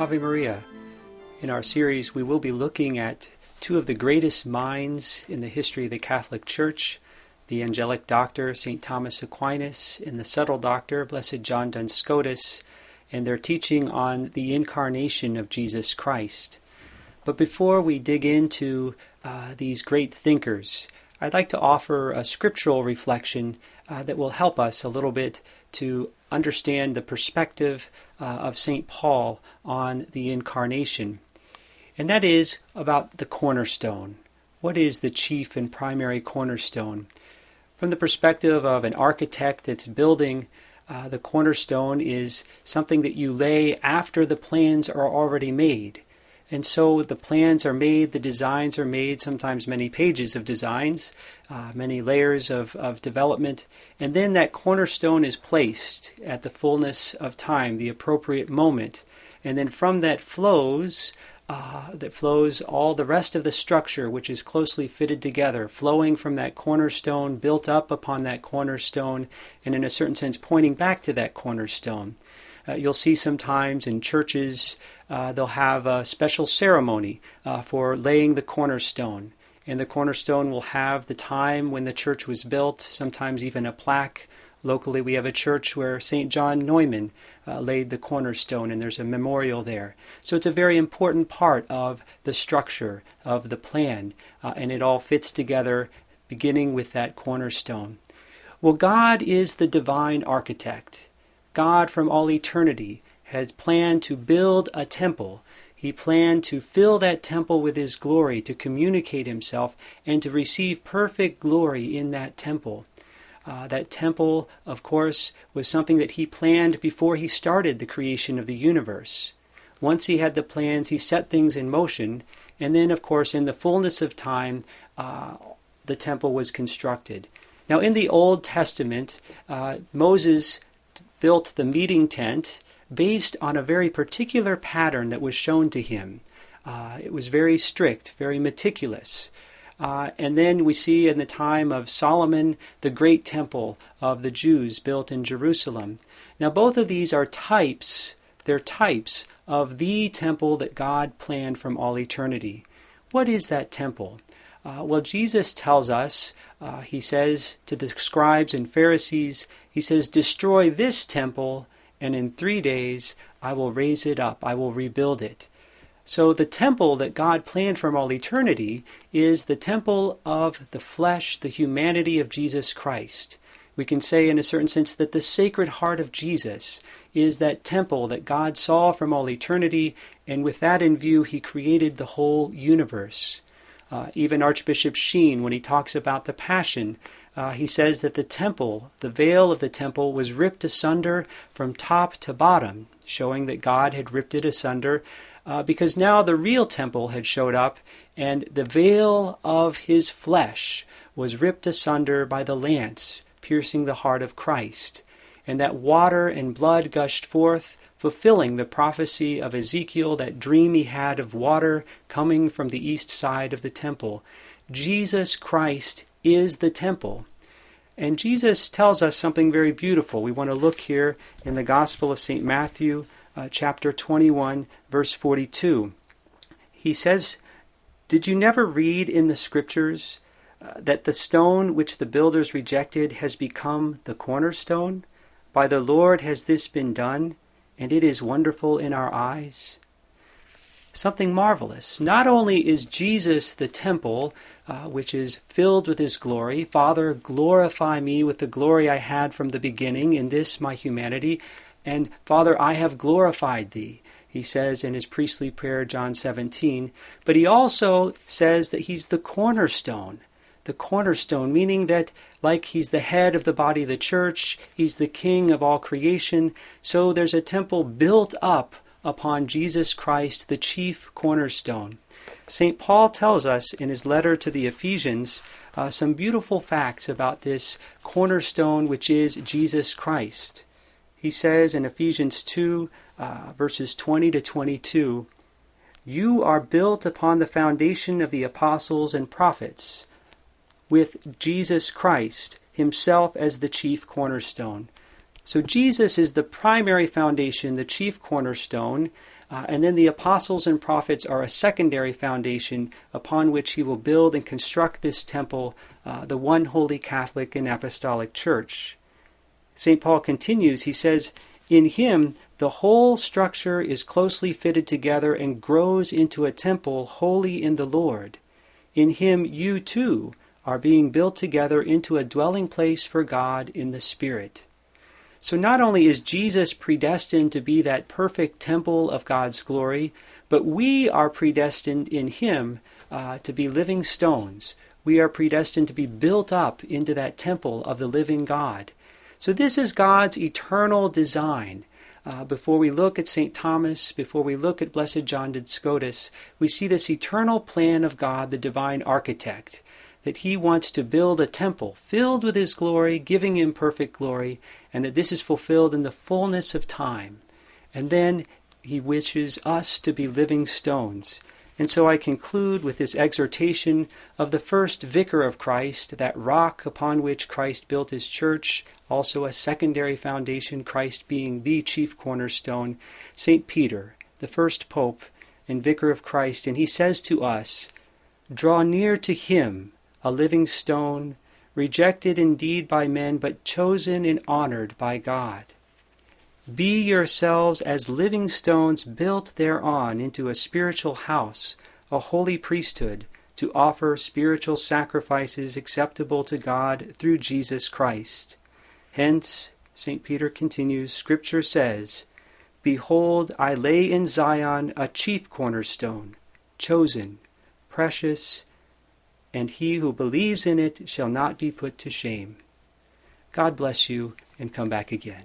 Ave Maria. In our series, we will be looking at two of the greatest minds in the history of the Catholic Church, the angelic doctor, St. Thomas Aquinas, and the subtle doctor, Blessed John Duns Scotus, and their teaching on the incarnation of Jesus Christ. But before we dig into these great thinkers, I'd like to offer a scriptural reflection that will help us a little bit to understand the perspective of St. Paul on the incarnation. And that is about the cornerstone. What is the chief and primary cornerstone? From the perspective of an architect that's building, the cornerstone is something that you lay after the plans are already made. And so the plans are made, the designs are made, sometimes many pages of designs, many layers of development, and then that cornerstone is placed at the fullness of time, the appropriate moment. And then from that flows all the rest of the structure, which is closely fitted together, flowing from that cornerstone, built up upon that cornerstone, and in a certain sense pointing back to that cornerstone. You'll see sometimes in churches they'll have a special ceremony for laying the cornerstone. And the cornerstone will have the time when the church was built, sometimes even a plaque. Locally we have a church where St. John Neumann laid the cornerstone, and there's a memorial there. So it's a very important part of the structure of the plan, and it all fits together beginning with that cornerstone. Well, God is the divine architect. God from all eternity has planned to build a temple. He planned to fill that temple with His glory, to communicate Himself, and to receive perfect glory in that temple. That temple, of course, was something that He planned before He started the creation of the universe. Once He had the plans, He set things in motion, and then, of course, in the fullness of time, the temple was constructed. Now, in the Old Testament, Moses built the meeting tent based on a very particular pattern that was shown to him. It was very strict, very meticulous. And then we see in the time of Solomon, the great temple of the Jews built in Jerusalem. Now both of these are types, they're types of the temple that God planned from all eternity. What is that temple? Well, Jesus tells us, He says to the scribes and Pharisees, He says, "Destroy this temple, and in 3 days I will raise it up, I will rebuild it." So the temple that God planned from all eternity is the temple of the flesh, the humanity of Jesus Christ. We can say in a certain sense that the Sacred Heart of Jesus is that temple that God saw from all eternity, and with that in view He created the whole universe. Even Archbishop Sheen, when he talks about the Passion, he says that the temple, the veil of the temple, was ripped asunder from top to bottom, showing that God had ripped it asunder because now the real temple had showed up, and the veil of His flesh was ripped asunder by the lance, piercing the heart of Christ. And that water and blood gushed forth, fulfilling the prophecy of Ezekiel, that dream he had of water coming from the east side of the temple. Jesus Christ is the temple. And Jesus tells us something very beautiful. We want to look here in the Gospel of St. Matthew, chapter 21, verse 42. He says, "Did you never read in the Scriptures that the stone which the builders rejected has become the cornerstone? By the Lord has this been done, and it is wonderful in our eyes." Something marvelous. Not only is Jesus the temple, which is filled with His glory, "Father, glorify me with the glory I had from the beginning in this my humanity, and Father, I have glorified Thee," He says in His priestly prayer, John 17. But He also says that He's the cornerstone. The cornerstone, meaning that like He's the head of the body of the church, He's the King of all creation, so there's a temple built up upon Jesus Christ, the chief cornerstone. St. Paul tells us in his letter to the Ephesians some beautiful facts about this cornerstone which is Jesus Christ. He says in Ephesians 2, verses 20 to 22, "You are built upon the foundation of the apostles and prophets, with Jesus Christ Himself as the chief cornerstone." So Jesus is the primary foundation, the chief cornerstone, And then the apostles and prophets are a secondary foundation upon which he will build and construct this temple, the one holy Catholic and Apostolic Church. St. Paul continues, he says, "In him the whole structure is closely fitted together and grows into a temple holy in the Lord. In him you too are being built together into a dwelling place for God in the Spirit." So not only is Jesus predestined to be that perfect temple of God's glory, but we are predestined in him to be living stones. We are predestined to be built up into that temple of the living God. So this is God's eternal design. Before we look at St. Thomas, before we look at Blessed John de Scotus, we see this eternal plan of God, the divine architect, that he wants to build a temple filled with his glory, giving him perfect glory, and that this is fulfilled in the fullness of time. And then he wishes us to be living stones. And so I conclude with this exhortation of the first vicar of Christ, that rock upon which Christ built his church, also a secondary foundation, Christ being the chief cornerstone, St. Peter, the first pope and vicar of Christ. And he says to us, "Draw near to him, a living stone, rejected indeed by men, but chosen and honored by God. Be yourselves as living stones built thereon into a spiritual house, a holy priesthood, to offer spiritual sacrifices acceptable to God through Jesus Christ." Hence, St. Peter continues, Scripture says, "Behold, I lay in Zion a chief cornerstone, chosen, precious, and he who believes in it shall not be put to shame." God bless you, and come back again.